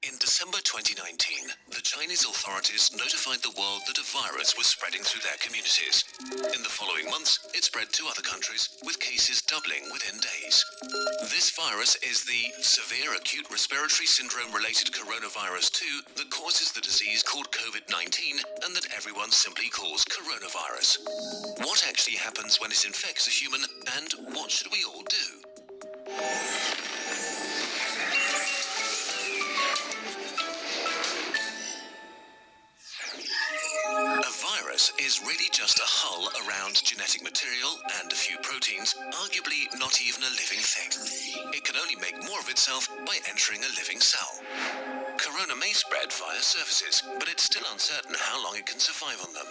In December 2019, the Chinese authorities notified the world that a virus was spreading through their communities. In the following months, it spread to other countries, with cases doubling within days. This virus is the severe acute respiratory syndrome-related coronavirus 2 that causes the disease called COVID-19 and that everyone simply calls coronavirus. What actually happens when it infects a human, and what should we all do? Is really just a hull around genetic material and a few proteins, arguably not even a living thing. It can only make more of itself by entering a living cell. Corona may spread via surfaces, but it's still uncertain how long it can survive on them.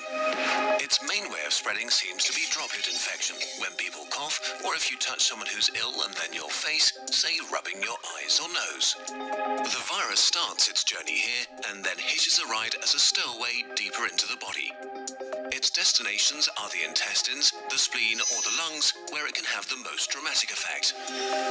Its main way of spreading seems to be droplet infection, when people cough, or if you touch someone who's ill and then your face, say rubbing your eyes or nose. The virus starts its journey here and then hitches a ride as a stowaway deeper into the body. Its destinations are the intestines, the spleen or the lungs, where it can have the most dramatic effect.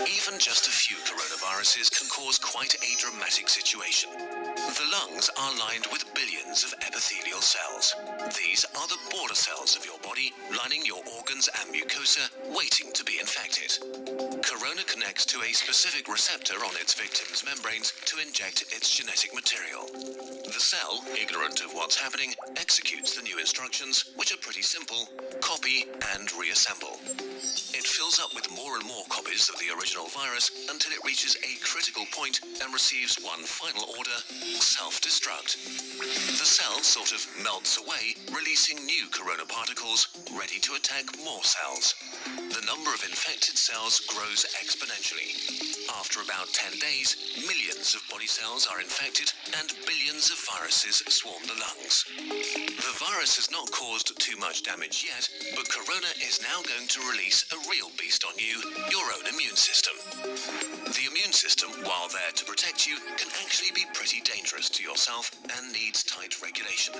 Even just a few coronaviruses can cause quite a dramatic situation. The lungs are lined with billions of epithelial cells. These are the border cells of your body, lining your organs and mucosa, waiting to be infected. Corona connects to a specific receptor on its victim's membranes to inject its genetic material. The cell, ignorant of what's happening, executes the new instructions, which are pretty simple: copy and reassemble. It fills up with more and more copies of the original virus until it reaches a critical point and receives one final order: self-destruct. The cell sort of melts away, releasing new corona particles, ready to attack more cells. The number of infected cells grows exponentially. After about 10 days, millions of body cells are infected and billions of viruses swarm the lungs. The virus has not caused too much damage yet, but Corona is now going to release a real beast on you, your own immune system. The immune system, while there to protect you, can actually be pretty dangerous to yourself and needs tight regulation.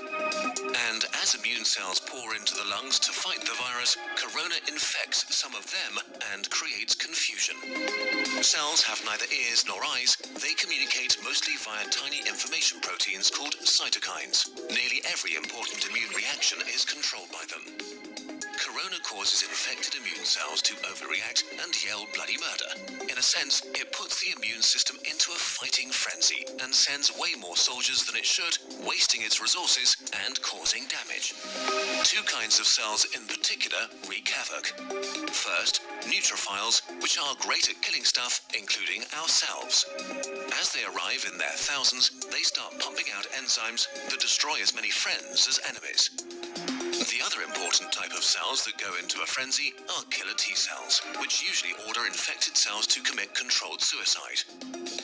And as immune cells pour into the lungs to fight the virus, Corona infects some of them and creates confusion. Cells have neither ears nor eyes. They communicate mostly via tiny information proteins called cytokines. Nearly every important immune reaction is controlled by them. Corona causes infected immune cells to overreact and yell bloody murder. In a sense, it puts the immune system into a fighting frenzy and sends way more soldiers than it should, wasting its resources and causing damage. Two kinds of cells in particular wreak havoc. First, neutrophils, which are great at killing stuff, including ourselves. As they arrive in their thousands, they start pumping out enzymes that destroy as many friends as enemies. The other important type of cells that go into a frenzy are killer T cells, which usually order infected cells to commit controlled suicide.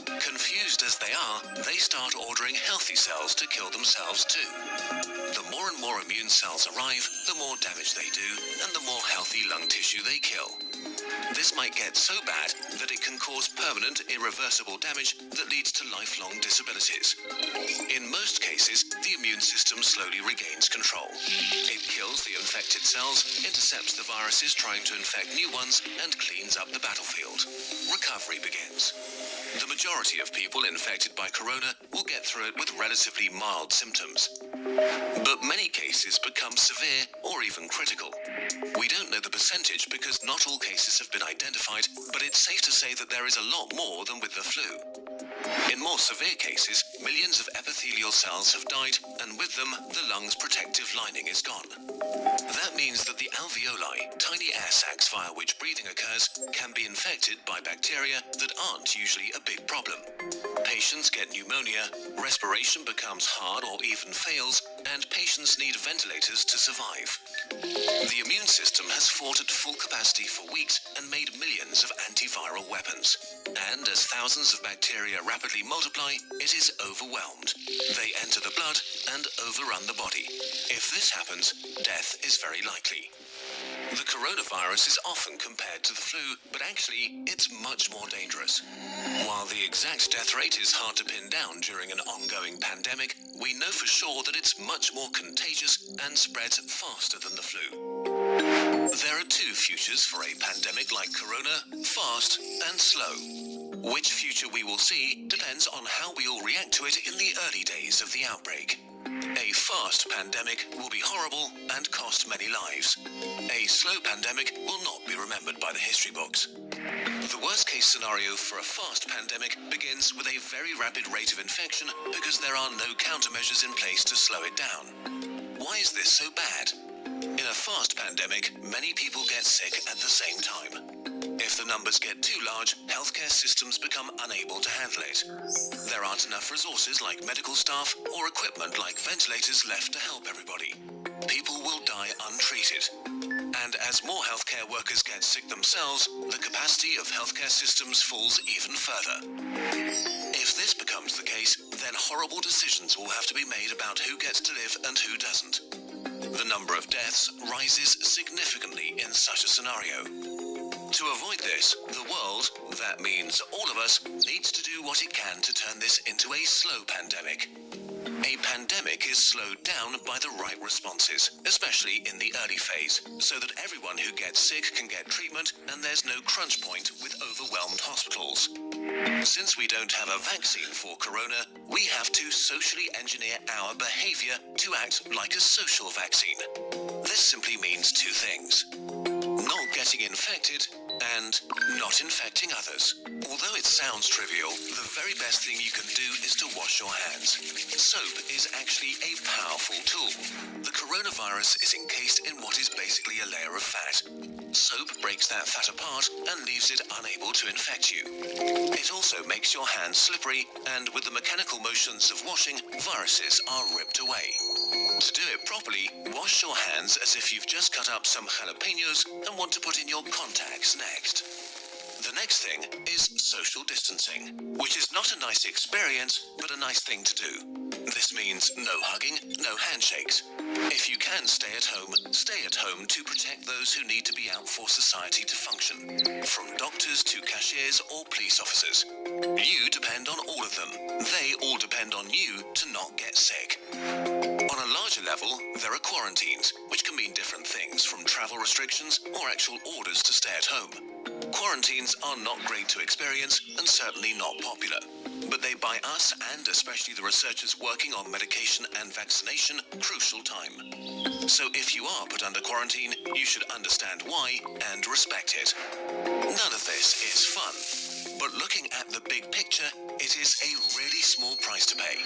Confused as they are, they start ordering healthy cells to kill themselves too. The more and more immune cells arrive, the more damage they do, and the more healthy lung tissue they kill. This might get so bad that it can cause permanent, irreversible damage that leads to lifelong disabilities. In most cases, the immune system slowly regains control. It kills the infected cells, intercepts the viruses trying to infect new ones, and cleans up the battlefield. Recovery begins. The majority of people infected by corona will get through it with relatively mild symptoms. But many cases become severe or even critical. We don't know the percentage because not all cases have been identified, but it's safe to say that there is a lot more than with the flu. In more severe cases, millions of epithelial cells have died, and with them, the lung's protective lining is gone. That means that the alveoli, tiny air sacs via which breathing occurs, can be infected by bacteria that aren't usually a big problem. Patients get pneumonia, respiration becomes hard or even fails, and patients need ventilators to survive. The immune system has fought at full capacity for weeks and made millions of antiviral weapons. And as thousands of bacteria rapidly multiply, it is overwhelmed. They enter the blood and overrun the body. If this happens, death is very likely. The coronavirus is often compared to the flu, but actually, it's much more dangerous. While the exact death rate is hard to pin down during an ongoing pandemic, we know for sure that it's much more contagious and spreads faster than the flu. There are two futures for a pandemic like corona: fast and slow. Which future we will see depends on how we all react to it in the early days of the outbreak. A fast pandemic will be horrible and cost many lives. A slow pandemic will not be remembered by the history books. The worst-case scenario for a fast pandemic begins with a very rapid rate of infection because there are no countermeasures in place to slow it down. Why is this so bad? In a fast pandemic, many people get sick at the same time. If the numbers get too large, healthcare systems become unable to handle it. There aren't enough resources like medical staff or equipment like ventilators left to help everybody. People will die untreated. And as more healthcare workers get sick themselves, the capacity of healthcare systems falls even further. If this becomes the case, then horrible decisions will have to be made about who gets to live and who doesn't. The number of deaths rises significantly in such a scenario. To avoid this, the world, that means all of us, needs to do what it can to turn this into a slow pandemic. A pandemic is slowed down by the right responses, especially in the early phase, so that everyone who gets sick can get treatment and there's no crunch point with overwhelmed hospitals. Since we don't have a vaccine for corona, we have to socially engineer our behavior to act like a social vaccine. This simply means two things: not getting infected and not infecting others. Although it sounds trivial, the very best thing you can do is to wash your hands. Soap is actually a powerful tool. The coronavirus is encased in what is basically a layer of fat. Soap breaks that fat apart and leaves it unable to infect you. It also makes your hands slippery, and with the mechanical motions of washing, viruses are ripped away. To do it properly, wash your hands as if you've just cut up some jalapenos and want to put in your contacts next. The next thing is social distancing, which is not a nice experience, but a nice thing to do. This means no hugging, no handshakes. If you can stay at home to protect those who need to be out for society to function, from doctors to cashiers or police officers. You depend on all of them. They all depend on you to not get sick. On a larger level, there are quarantines, which can mean different things, from travel restrictions or actual orders to stay at home. Quarantines are not great to experience and certainly not popular, but they buy us, and especially the researchers working on medication and vaccination, crucial time. So if you are put under quarantine, you should understand why and respect it. None of this is fun, but looking at the big picture, it is a really small price to pay.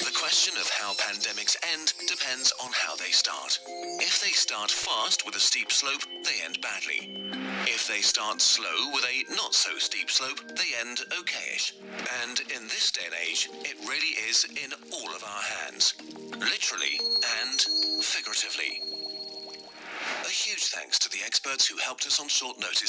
The question of how pandemics end depends on how they start. If they start fast with a steep slope, they end badly. If they start slow with a not-so-steep slope, they end okayish. And in this day and age, it really is in all of our hands, literally and figuratively. A huge thanks to the experts who helped us on short notice